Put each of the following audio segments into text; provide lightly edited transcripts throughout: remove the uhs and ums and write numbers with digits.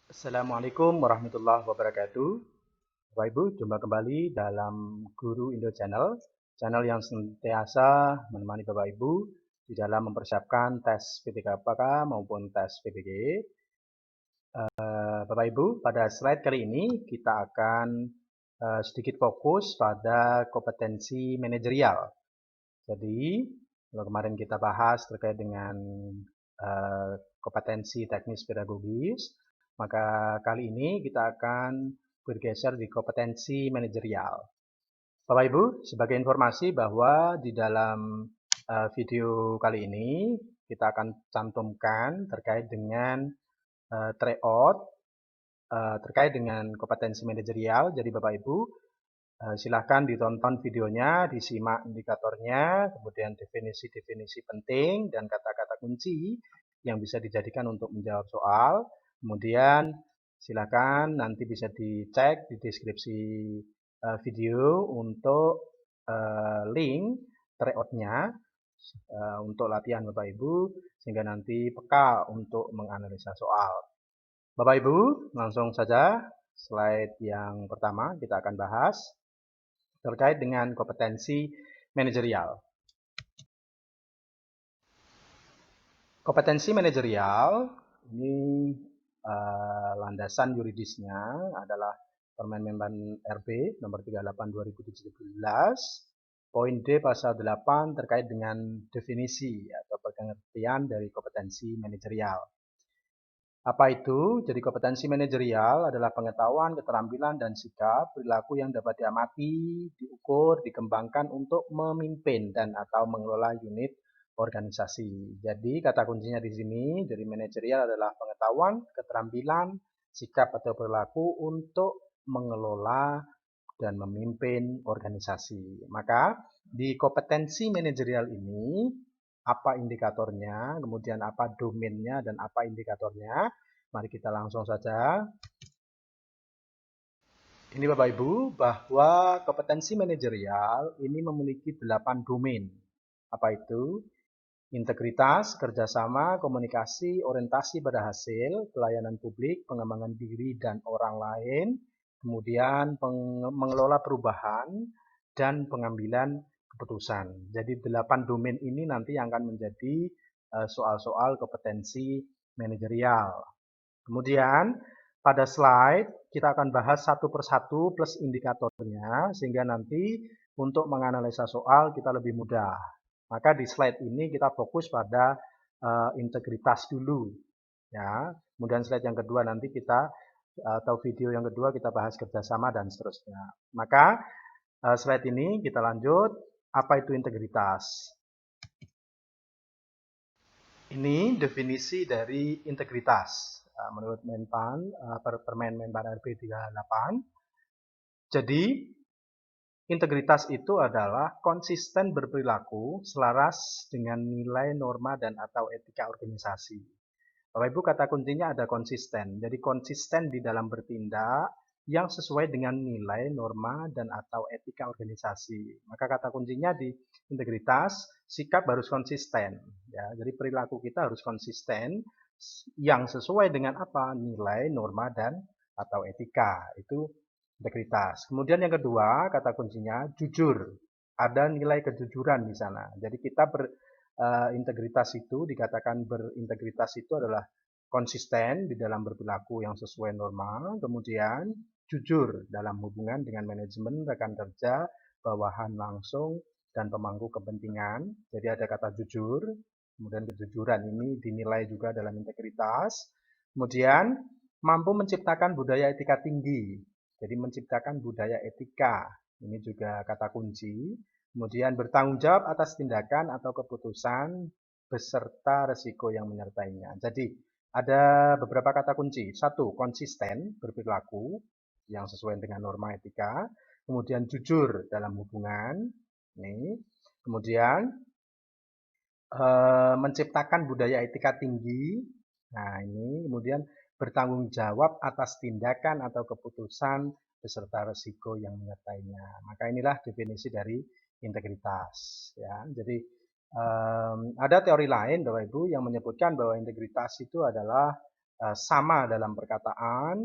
Assalamualaikum warahmatullahi wabarakatuh. Bapak Ibu, jumpa kembali dalam Guru Indo Channel, channel yang senantiasa menemani Bapak Ibu di dalam mempersiapkan tes PTKPK maupun tes PPG. Bapak Ibu, pada slide kali ini kita akan sedikit fokus pada kompetensi manajerial. Jadi, kalau kemarin kita bahas terkait dengan kompetensi teknis pedagogis, maka kali ini kita akan bergeser di kompetensi manajerial. Bapak Ibu, sebagai informasi bahwa di dalam video kali ini kita akan cantumkan terkait dengan tryout terkait dengan kompetensi manajerial. Jadi Bapak Ibu, silahkan ditonton videonya, disimak indikatornya, kemudian definisi-definisi penting dan kata-kata kunci yang bisa dijadikan untuk menjawab soal. Kemudian silahkan nanti bisa dicek di deskripsi video untuk link tryout-nya untuk latihan Bapak Ibu, sehingga nanti peka untuk menganalisa soal. Bapak Ibu, langsung saja slide yang pertama kita akan bahas terkait dengan kompetensi manajerial. Kompetensi manajerial ini landasan yuridisnya adalah Permen RB nomor 38 2017, poin D pasal 8 terkait dengan definisi atau pengertian dari kompetensi manajerial. Apa itu? Jadi kompetensi manajerial adalah pengetahuan, keterampilan, dan sikap perilaku yang dapat diamati, diukur, dikembangkan untuk memimpin dan atau mengelola unit organisasi. Jadi kata kuncinya di sini, jadi manajerial adalah pengetahuan, keterampilan, sikap atau perilaku untuk mengelola dan memimpin organisasi. Maka di kompetensi manajerial ini apa indikatornya, kemudian apa domainnya dan apa indikatornya. Mari kita langsung saja. Ini Bapak Ibu, bahwa kompetensi manajerial ini memiliki 8 domain. Apa itu? Integritas, kerjasama, komunikasi, orientasi pada hasil, pelayanan publik, pengembangan diri dan orang lain, kemudian mengelola perubahan, dan pengambilan keputusan. Jadi 8 domain ini nanti yang akan menjadi soal-soal kompetensi manajerial. Kemudian pada slide kita akan bahas satu persatu plus indikatornya, sehingga nanti untuk menganalisa soal kita lebih mudah. Maka di slide ini kita fokus pada integritas dulu, ya. Kemudian slide yang kedua nanti kita atau video yang kedua kita bahas kerjasama dan seterusnya. Maka slide ini kita lanjut. Apa itu integritas? Ini definisi dari integritas menurut Menpan, Permen Menpan RB 38. Jadi integritas itu adalah konsisten berperilaku selaras dengan nilai, norma, dan atau etika organisasi. Bapak Ibu, kata kuncinya ada konsisten. Jadi konsisten di dalam bertindak yang sesuai dengan nilai, norma, dan atau etika organisasi. Maka kata kuncinya di integritas, sikap harus konsisten. Ya, jadi perilaku kita harus konsisten yang sesuai dengan apa? Nilai, norma, dan atau etika. Itu integritas. Kemudian yang kedua, kata kuncinya jujur. Ada nilai kejujuran di sana. Jadi kita berintegritas itu, dikatakan berintegritas itu adalah konsisten di dalam berperilaku yang sesuai norma, kemudian jujur dalam hubungan dengan manajemen, rekan kerja, bawahan langsung, dan pemangku kepentingan. Jadi ada kata jujur, kemudian kejujuran ini dinilai juga dalam integritas. Kemudian mampu menciptakan budaya etika tinggi. Jadi menciptakan budaya etika, ini juga kata kunci. Kemudian bertanggung jawab atas tindakan atau keputusan beserta resiko yang menyertainya. Jadi ada beberapa kata kunci. Satu, konsisten berperilaku yang sesuai dengan norma etika. Kemudian jujur dalam hubungan. Ini. Kemudian menciptakan budaya etika tinggi. Nah, ini kemudian bertanggung jawab atas tindakan atau keputusan beserta resiko yang menyertainya. Maka inilah definisi dari integritas. Ya, jadi ada teori lain, Bapak Ibu, yang menyebutkan bahwa integritas itu adalah sama dalam perkataan,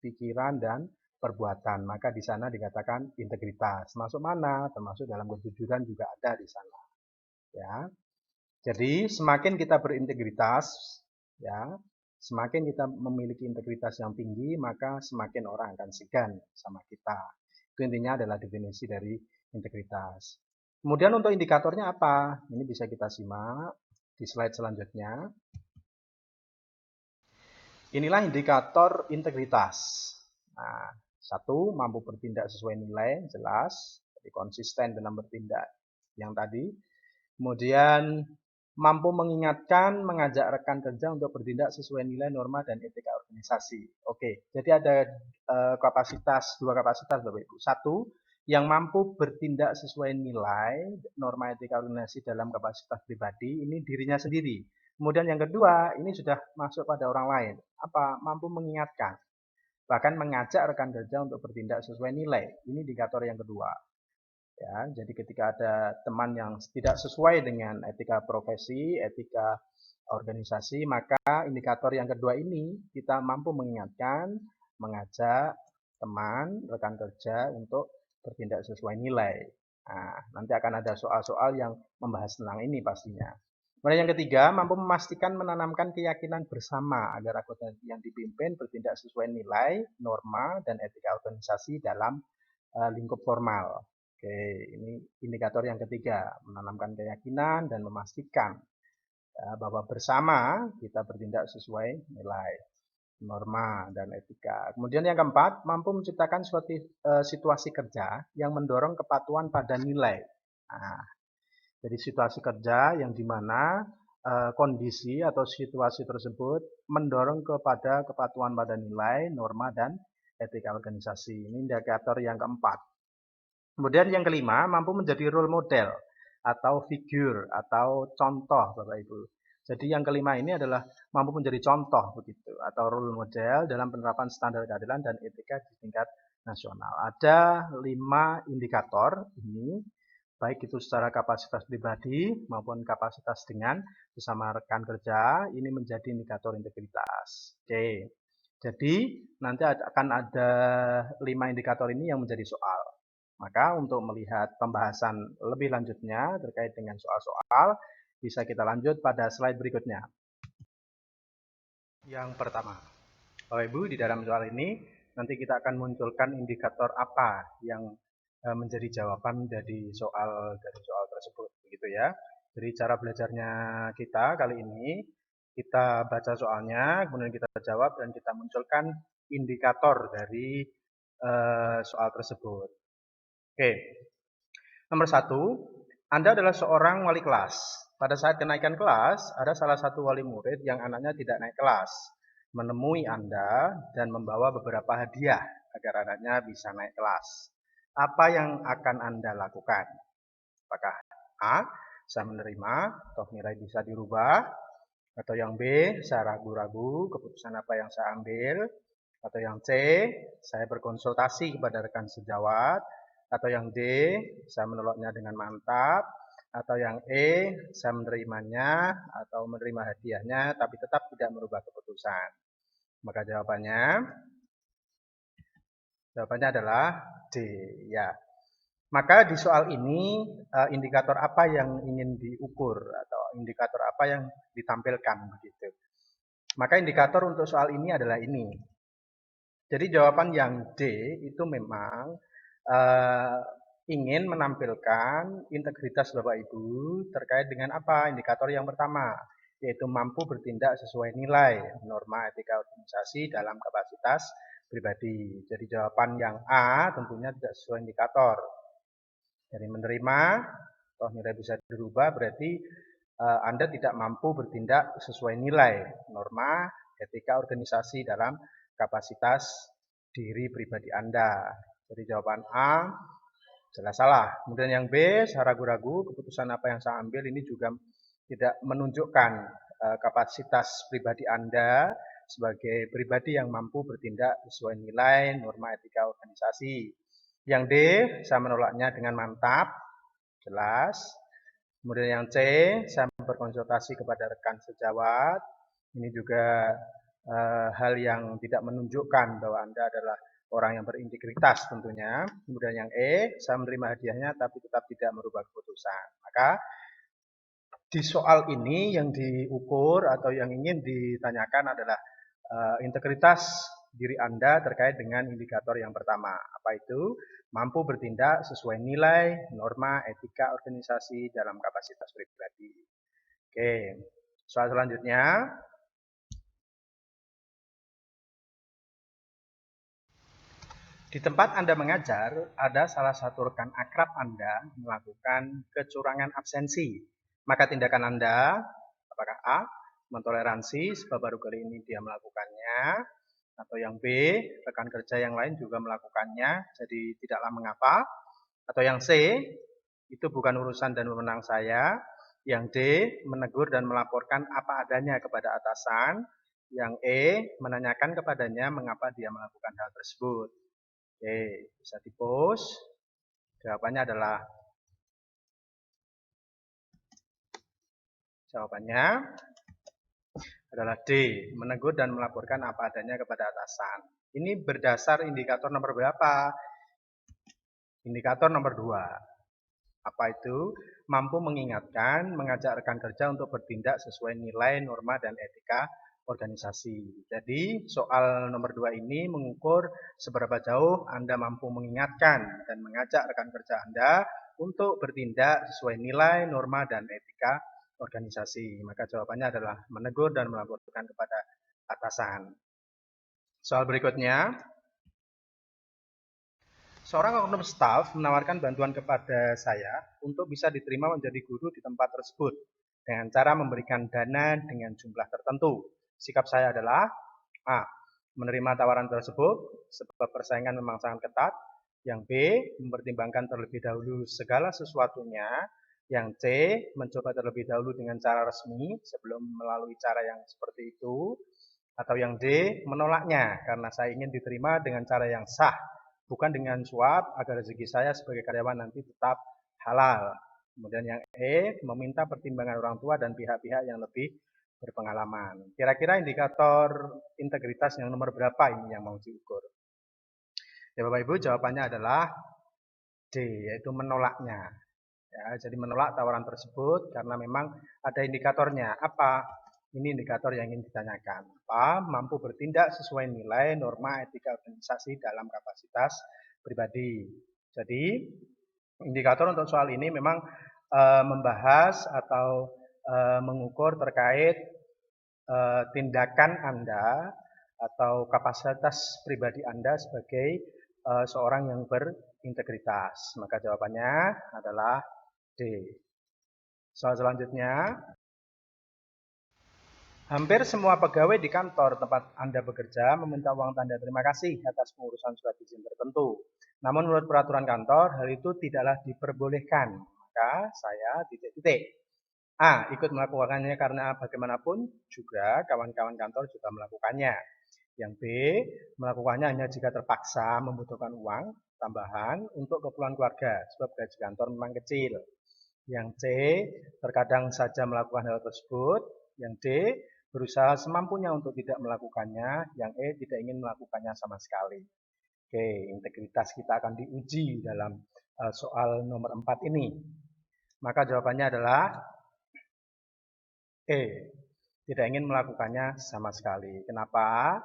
pikiran, dan perbuatan. Maka di sana dikatakan integritas. Masuk mana? Termasuk dalam kejujuran juga ada di sana. Ya. Jadi semakin kita berintegritas, ya, semakin kita memiliki integritas yang tinggi, maka semakin orang akan segan sama kita. Itu intinya adalah definisi dari integritas. Kemudian untuk indikatornya apa? Ini bisa kita simak di slide selanjutnya. Inilah indikator integritas. Nah, satu, mampu bertindak sesuai nilai, jelas, jadi konsisten dalam bertindak yang tadi. Kemudian mampu mengingatkan, mengajak rekan kerja untuk bertindak sesuai nilai, norma, dan etika organisasi. Oke, jadi ada dua kapasitas Bapak Ibu. Satu, yang mampu bertindak sesuai nilai, norma, etika organisasi dalam kapasitas pribadi, ini dirinya sendiri. Kemudian yang kedua, ini sudah masuk pada orang lain. Apa? Mampu mengingatkan. Bahkan mengajak rekan kerja untuk bertindak sesuai nilai. Ini indikator yang kedua. Ya, jadi ketika ada teman yang tidak sesuai dengan etika profesi, etika organisasi, maka indikator yang kedua ini kita mampu mengingatkan, mengajak teman, rekan kerja untuk bertindak sesuai nilai. Nah, nanti akan ada soal-soal yang membahas tentang ini pastinya. Kemudian yang ketiga, mampu memastikan menanamkan keyakinan bersama agar anggota yang dipimpin bertindak sesuai nilai, norma, dan etika organisasi dalam lingkup formal. Oke, ini indikator yang ketiga, menanamkan keyakinan dan memastikan bahwa bersama kita bertindak sesuai nilai, norma, dan etika. Kemudian yang keempat, mampu menciptakan suatu situasi kerja yang mendorong kepatuhan pada nilai. Nah, jadi situasi kerja yang dimana kondisi atau situasi tersebut mendorong kepada kepatuhan pada nilai, norma, dan etika organisasi. Ini indikator yang keempat. Kemudian yang kelima, mampu menjadi role model atau figur atau contoh Bapak Ibu. Jadi yang kelima ini adalah mampu menjadi contoh begitu atau role model dalam penerapan standar keadilan dan etika di tingkat nasional. Ada 5 indikator ini, baik itu secara kapasitas pribadi maupun kapasitas dengan sesama rekan kerja, ini menjadi indikator integritas. Oke. Jadi nanti akan ada 5 indikator ini yang menjadi soal. Maka untuk melihat pembahasan lebih lanjutnya terkait dengan soal-soal, bisa kita lanjut pada slide berikutnya. Yang pertama, Bapak Ibu, di dalam soal ini nanti kita akan munculkan indikator apa yang menjadi jawaban dari soal tersebut, begitu ya. Jadi cara belajarnya kita kali ini, kita baca soalnya, kemudian kita jawab dan kita munculkan indikator dari soal tersebut. Oke, nomor 1, Anda adalah seorang wali kelas. Pada saat kenaikan kelas, ada salah satu wali murid yang anaknya tidak naik kelas, menemui Anda dan membawa beberapa hadiah agar anaknya bisa naik kelas. Apa yang akan Anda lakukan? Apakah A, saya menerima, atau nilai bisa dirubah, atau yang B, saya ragu-ragu keputusan apa yang saya ambil, atau yang C, saya berkonsultasi kepada rekan sejawat, atau yang D, saya menolaknya dengan mantap, atau yang E, saya menerimanya atau menerima hadiahnya tapi tetap tidak merubah keputusan. Maka jawabannya adalah D, ya. Maka di soal ini indikator apa yang ingin diukur atau indikator apa yang ditampilkan begitu. Maka indikator untuk soal ini adalah ini. Jadi jawaban yang D itu memang ingin menampilkan integritas Bapak Ibu terkait dengan apa? Indikator yang pertama, yaitu mampu bertindak sesuai nilai, norma etika organisasi dalam kapasitas pribadi. Jadi jawaban yang A tentunya tidak sesuai indikator. Jadi menerima, toh nilai bisa dirubah, berarti Anda tidak mampu bertindak sesuai nilai, norma etika organisasi dalam kapasitas diri pribadi Anda. Jadi jawaban A jelas salah. Kemudian yang B, saya ragu-ragu keputusan apa yang saya ambil ini juga tidak menunjukkan kapasitas pribadi Anda sebagai pribadi yang mampu bertindak sesuai nilai, norma etika organisasi. Yang D, saya menolaknya dengan mantap, jelas. Kemudian yang C, saya berkonsultasi kepada rekan sejawat, ini juga hal yang tidak menunjukkan bahwa Anda adalah orang yang berintegritas tentunya. Kemudian yang E, saya menerima hadiahnya tapi tetap tidak merubah keputusan. Maka di soal ini yang diukur atau yang ingin ditanyakan adalah integritas diri Anda terkait dengan indikator yang pertama. Apa itu? Mampu bertindak sesuai nilai, norma, etika organisasi dalam kapasitas pribadi. Oke, soal selanjutnya. Di tempat Anda mengajar, ada salah satu rekan akrab Anda melakukan kecurangan absensi. Maka tindakan Anda, apakah A, mentoleransi sebab baru kali ini dia melakukannya, atau yang B, rekan kerja yang lain juga melakukannya, jadi tidaklah mengapa, atau yang C, itu bukan urusan dan wewenang saya, yang D, menegur dan melaporkan apa adanya kepada atasan, yang E, menanyakan kepadanya mengapa dia melakukan hal tersebut. Oke, bisa di-post. Jawabannya adalah D, menegur dan melaporkan apa adanya kepada atasan. Ini berdasar indikator nomor berapa? Indikator nomor 2. Apa itu? Mampu mengingatkan, mengajak rekan kerja untuk bertindak sesuai nilai, norma, dan etika organisasi. Jadi soal nomor 2 ini mengukur seberapa jauh Anda mampu mengingatkan dan mengajak rekan kerja Anda untuk bertindak sesuai nilai, norma, dan etika organisasi. Maka jawabannya adalah menegur dan melaporkan kepada atasan. Soal berikutnya. Seorang oknum staf menawarkan bantuan kepada saya untuk bisa diterima menjadi guru di tempat tersebut dengan cara memberikan dana dengan jumlah tertentu. Sikap saya adalah A. Menerima tawaran tersebut sebab persaingan memang sangat ketat. Yang B. Mempertimbangkan terlebih dahulu segala sesuatunya. Yang C. Mencoba terlebih dahulu dengan cara resmi sebelum melalui cara yang seperti itu. Atau yang D. Menolaknya karena saya ingin diterima dengan cara yang sah, bukan dengan suap agar rezeki saya sebagai karyawan nanti tetap halal. Kemudian yang E, meminta pertimbangan orang tua dan pihak-pihak yang lebih berpengalaman. Kira-kira indikator integritas yang nomor berapa ini yang mau diukur? Ya Bapak Ibu, jawabannya adalah D, yaitu menolaknya. Ya, jadi menolak tawaran tersebut karena memang ada indikatornya. Apa? Ini indikator yang ingin ditanyakan. Apa? Mampu bertindak sesuai nilai, norma, etika organisasi dalam kapasitas pribadi. Jadi indikator untuk soal ini memang membahas atau mengukur terkait tindakan Anda atau kapasitas pribadi Anda sebagai seorang yang berintegritas. Maka jawabannya adalah D. Soal selanjutnya. Hampir semua pegawai di kantor tempat Anda bekerja meminta uang tanda terima kasih atas pengurusan surat izin tertentu. Namun menurut peraturan kantor, hal itu tidaklah diperbolehkan. Maka saya titik-titik. A. Ikut melakukannya karena bagaimanapun juga kawan-kawan kantor juga melakukannya. Yang B. Melakukannya hanya jika terpaksa membutuhkan uang tambahan untuk keperluan keluarga, sebab gaji kantor memang kecil. Yang C. Terkadang saja melakukan hal tersebut. Yang D. Berusaha semampunya untuk tidak melakukannya. Yang E. Tidak ingin melakukannya sama sekali. Oke, integritas kita akan diuji dalam soal nomor 4 ini. Maka jawabannya adalah E. Tidak ingin melakukannya sama sekali. Kenapa?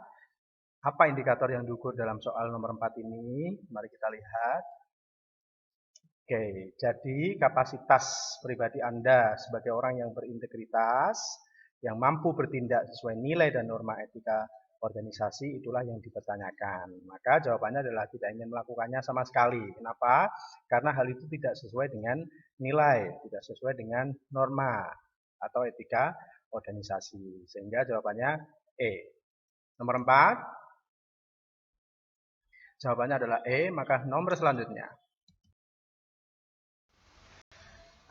Apa indikator yang diukur dalam soal nomor 4 ini? Mari kita lihat. Oke, jadi kapasitas pribadi Anda sebagai orang yang berintegritas, yang mampu bertindak sesuai nilai dan norma etika organisasi, itulah yang dipertanyakan. Maka jawabannya adalah tidak ingin melakukannya sama sekali. Kenapa? Karena hal itu tidak sesuai dengan nilai, tidak sesuai dengan norma atau etika organisasi. Sehingga jawabannya E. Nomor 4. Jawabannya adalah E, maka nomor selanjutnya.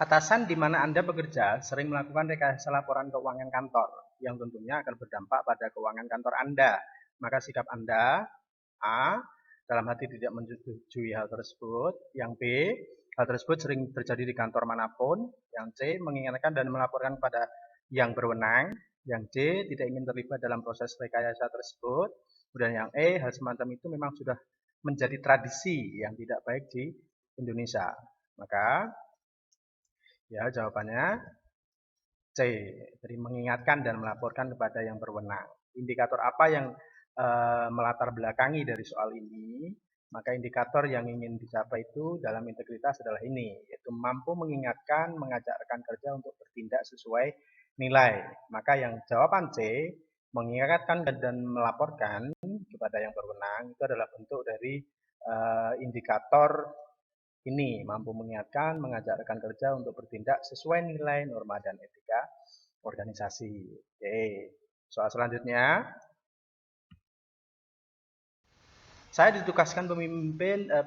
Atasan di mana Anda bekerja sering melakukan rekayasa laporan keuangan kantor yang tentunya akan berdampak pada keuangan kantor Anda. Maka sikap Anda A. Dalam hati tidak menyetujui hal tersebut. Yang B. Hal tersebut sering terjadi di kantor manapun. Yang C. Mengingatkan dan melaporkan pada yang berwenang. Yang D, tidak ingin terlibat dalam proses rekayasa tersebut. Kemudian yang E, hal semacam itu memang sudah menjadi tradisi yang tidak baik di Indonesia. Maka ya jawabannya C, jadi mengingatkan dan melaporkan kepada yang berwenang. Indikator apa yang melatar belakangi dari soal ini? Maka indikator yang ingin dicapai itu dalam integritas adalah ini, yaitu mampu mengingatkan, mengajak rekan kerja untuk bertindak sesuai nilai. Maka yang jawaban C, mengingatkan dan melaporkan kepada yang berwenang itu adalah bentuk dari indikator ini, mampu mengingatkan, mengajak rekan kerja untuk bertindak sesuai nilai, norma, dan etika organisasi. Oke, soal selanjutnya. Saya ditugaskan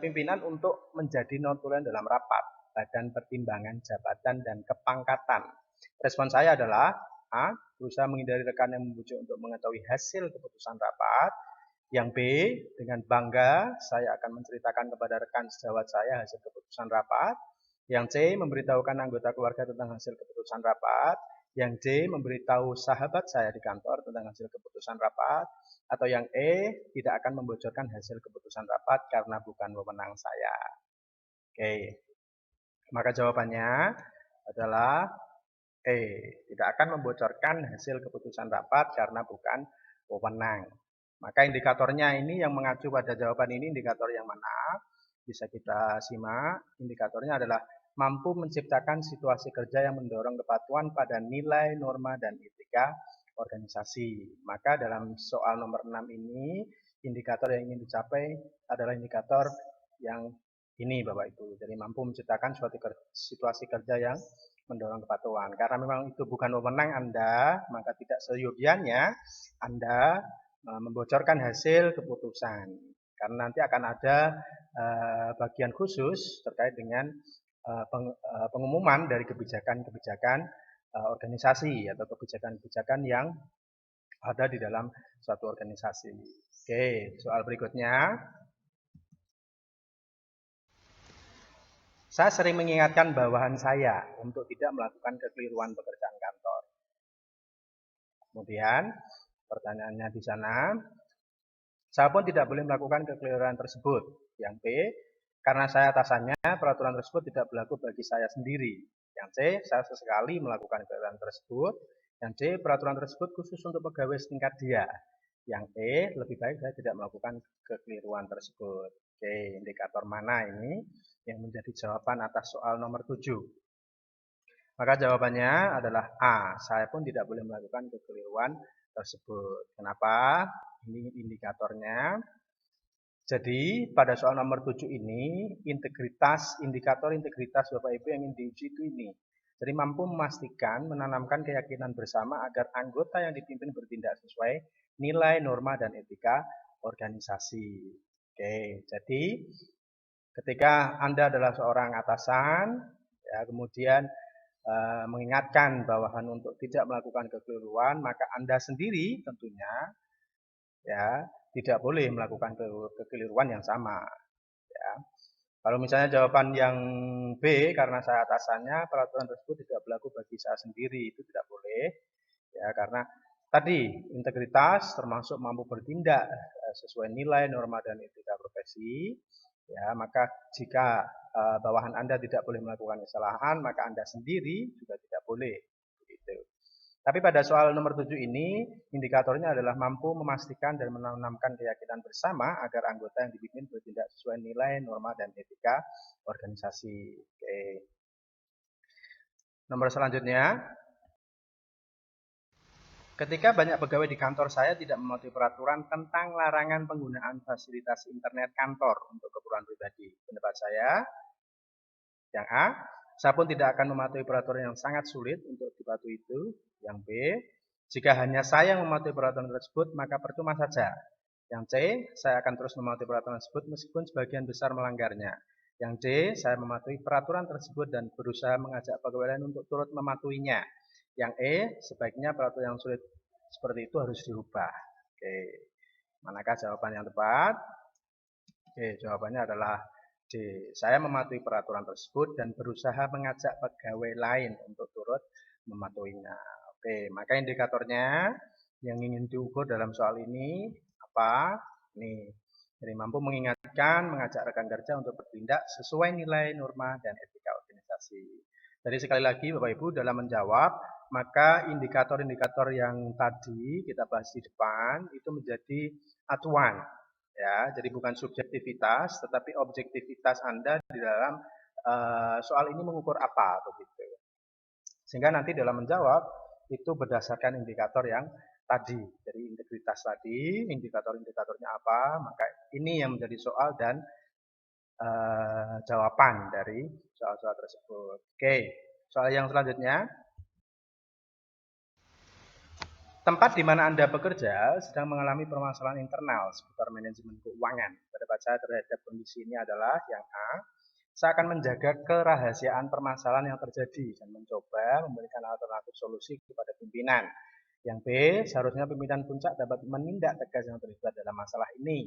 pimpinan untuk menjadi notulen dalam rapat, badan pertimbangan jabatan dan kepangkatan. Respon saya adalah A, berusaha menghindari rekan yang membujuk untuk mengetahui hasil keputusan rapat. Yang B, dengan bangga saya akan menceritakan kepada rekan sejawat saya hasil keputusan rapat. Yang C, memberitahukan anggota keluarga tentang hasil keputusan rapat. Yang D, memberitahu sahabat saya di kantor tentang hasil keputusan rapat. Atau yang E, tidak akan membocorkan hasil keputusan rapat karena bukan wewenang saya. Oke, maka jawabannya adalah E, tidak akan membocorkan hasil keputusan rapat karena bukan wewenang. Maka indikatornya ini yang mengacu pada jawaban ini indikator yang mana? Bisa kita simak. Indikatornya adalah mampu menciptakan situasi kerja yang mendorong kepatuhan pada nilai, norma, dan etika organisasi. Maka dalam soal nomor 6 ini, indikator yang ingin dicapai adalah indikator yang ini Bapak Ibu. Jadi mampu menciptakan suatu situasi kerja yang mendorong kepatuhan. Karena memang itu bukan wewenang Anda, maka tidak seyogianya Anda membocorkan hasil keputusan. Karena nanti akan ada bagian khusus terkait dengan pengumuman dari kebijakan-kebijakan organisasi atau kebijakan-kebijakan yang ada di dalam suatu organisasi. Oke, soal berikutnya. Saya sering mengingatkan bawahan saya untuk tidak melakukan kekeliruan pekerjaan kantor. Kemudian, pertanyaannya di sana, saya pun tidak boleh melakukan kekeliruan tersebut. Yang B, karena saya atasannya, peraturan tersebut tidak berlaku bagi saya sendiri. Yang C, saya sesekali melakukan kekeliruan tersebut. Yang D, peraturan tersebut khusus untuk pegawai setingkat dia. Yang E, lebih baik saya tidak melakukan kekeliruan tersebut. Oke, indikator mana ini yang menjadi jawaban atas soal nomor 7? Maka jawabannya adalah A. Saya pun tidak boleh melakukan kekeliruan tersebut. Kenapa? Ini indikatornya. Jadi pada soal nomor 7 ini, indikator integritas Bapak Ibu yang ingin diuji itu ini. Jadi mampu memastikan, menanamkan keyakinan bersama agar anggota yang dipimpin bertindak sesuai nilai, norma, dan etika organisasi. Oke, jadi ketika Anda adalah seorang atasan, ya, kemudian mengingatkan bawahan untuk tidak melakukan kekeliruan, maka Anda sendiri tentunya ya tidak boleh melakukan kekeliruan yang sama. Ya. Kalau misalnya jawaban yang B, karena saya atasannya, peraturan tersebut tidak berlaku bagi saya sendiri, itu tidak boleh. Ya, karena tadi integritas termasuk mampu bertindak sesuai nilai, norma, dan etika profesi. Ya, maka jika bawahan Anda tidak boleh melakukan kesalahan, maka Anda sendiri juga tidak boleh. Begitu. Tapi pada soal nomor 7 ini, indikatornya adalah mampu memastikan dan menanamkan keyakinan bersama agar anggota yang dipimpin bertindak sesuai nilai, norma, dan etika organisasi. Oke. Nomor selanjutnya, ketika banyak pegawai di kantor saya tidak mematuhi peraturan tentang larangan penggunaan fasilitas internet kantor untuk keperluan pribadi. Pendapat saya, yang A, saya pun tidak akan mematuhi peraturan yang sangat sulit untuk dipatuhi itu. Yang B, jika hanya saya yang mematuhi peraturan tersebut, maka percuma saja. Yang C, saya akan terus mematuhi peraturan tersebut meskipun sebagian besar melanggarnya. Yang D, saya mematuhi peraturan tersebut dan berusaha mengajak pegawai lain untuk turut mematuhinya. Yang E, sebaiknya peraturan yang sulit seperti itu harus dirubah. Oke, manakah jawaban yang tepat? Oke, jawabannya adalah D. Saya mematuhi peraturan tersebut dan berusaha mengajak pegawai lain untuk turut mematuhinya. Oke, maka indikatornya yang ingin diukur dalam soal ini apa? Nih, jadi mampu mengingatkan, mengajak rekan kerja untuk bertindak sesuai nilai, norma, dan etika organisasi. Jadi sekali lagi Bapak Ibu dalam menjawab, maka indikator-indikator yang tadi kita bahas di depan itu menjadi acuan. Ya, jadi bukan subjektivitas, tetapi objektivitas Anda di dalam soal ini mengukur apa begitu. Sehingga nanti dalam menjawab itu berdasarkan indikator yang tadi. Jadi integritas tadi, indikator-indikatornya apa, maka ini yang menjadi soal dan jawaban dari soal-soal tersebut. Oke, soal yang selanjutnya. Tempat di mana Anda bekerja sedang mengalami permasalahan internal seputar manajemen keuangan. Pendapat saya terhadap kondisi ini adalah yang A, saya akan menjaga kerahasiaan permasalahan yang terjadi dan mencoba memberikan alternatif solusi kepada pimpinan. Yang B, seharusnya pimpinan puncak dapat menindak tegas yang terlibat dalam masalah ini.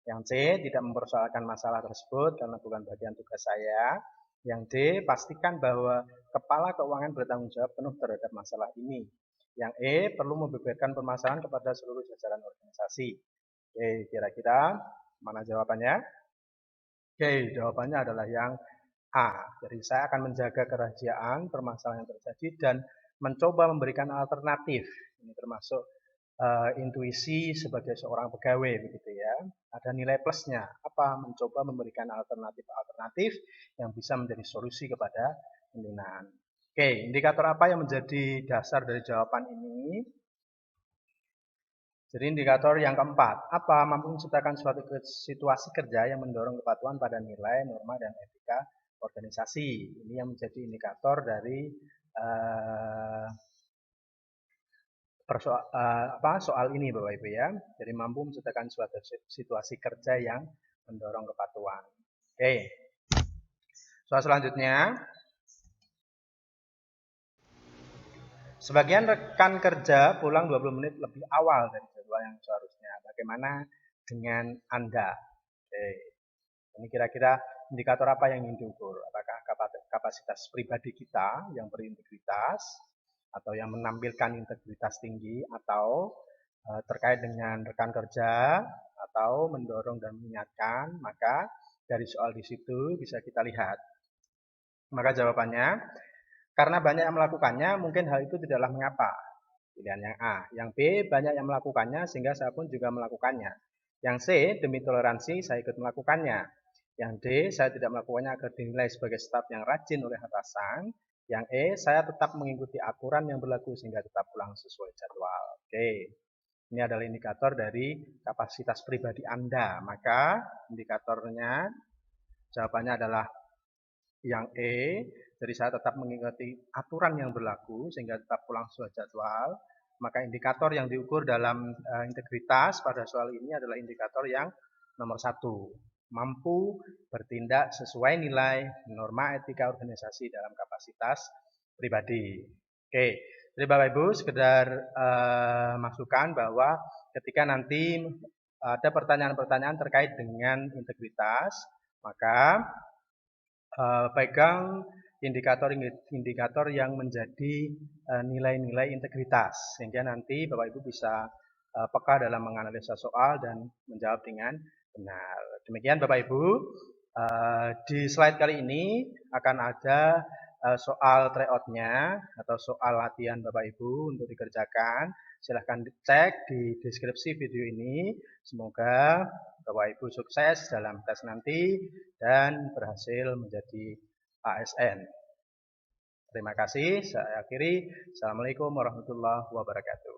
Yang C, tidak mempersoalkan masalah tersebut karena bukan bagian tugas saya. Yang D, pastikan bahwa kepala keuangan bertanggung jawab penuh terhadap masalah ini. Yang E, perlu membeberkan permasalahan kepada seluruh jajaran organisasi. Oke, kira-kira mana jawabannya? Oke, jawabannya adalah yang A. Jadi saya akan menjaga kerahasiaan permasalahan yang terjadi dan mencoba memberikan alternatif. Ini termasuk intuisi sebagai seorang pegawai begitu ya. Ada nilai plusnya. Apa? Mencoba memberikan alternatif-alternatif yang bisa menjadi solusi kepada pimpinan. Oke, indikator apa yang menjadi dasar dari jawaban ini? Jadi indikator yang keempat, apa? Mampu menciptakan suatu situasi kerja yang mendorong kepatuhan pada nilai, norma, dan etika organisasi. Ini yang menjadi indikator dari soal ini Bapak Ibu ya. Jadi mampu menciptakan suatu situasi kerja yang mendorong kepatuhan. Oke. Soal selanjutnya. Sebagian rekan kerja pulang 20 menit lebih awal dari jadwal yang seharusnya. Bagaimana dengan Anda? Oke. Ini kira-kira indikator apa yang ingin diukur? Apakah kapasitas pribadi kita yang berintegritas atau yang menampilkan integritas tinggi atau terkait dengan rekan kerja atau mendorong dan mengingatkan? Maka dari soal di situ bisa kita lihat. Maka jawabannya karena banyak yang melakukannya, mungkin hal itu tidaklah mengapa. Pilihan yang A. Yang B, banyak yang melakukannya sehingga saya pun juga melakukannya. Yang C, demi toleransi saya ikut melakukannya. Yang D, saya tidak melakukannya agar dinilai sebagai staf yang rajin oleh atasan. Yang E, saya tetap mengikuti aturan yang berlaku sehingga tetap pulang sesuai jadwal. Oke. Ini adalah indikator dari kapasitas pribadi Anda. Maka indikatornya jawabannya adalah yang E, jadi saya tetap mengikuti aturan yang berlaku sehingga tetap pulang sesuai jadwal. Maka indikator yang diukur dalam integritas pada soal ini adalah indikator yang nomor 1. Mampu bertindak sesuai nilai norma etika organisasi dalam kapasitas pribadi. Oke, jadi Bapak Ibu sekedar masukan bahwa ketika nanti ada pertanyaan-pertanyaan terkait dengan integritas, maka pegang indikator-indikator yang menjadi nilai-nilai integritas sehingga nanti Bapak Ibu bisa peka dalam menganalisa soal dan menjawab dengan benar. Demikian Bapak Ibu, di slide kali ini akan ada soal tryout-nya atau soal latihan Bapak Ibu untuk dikerjakan. Silahkan cek di deskripsi video ini. Semoga Bapak Ibu sukses dalam tes nanti dan berhasil menjadi ASN. Terima kasih. Saya akhiri. Assalamualaikum warahmatullahi wabarakatuh.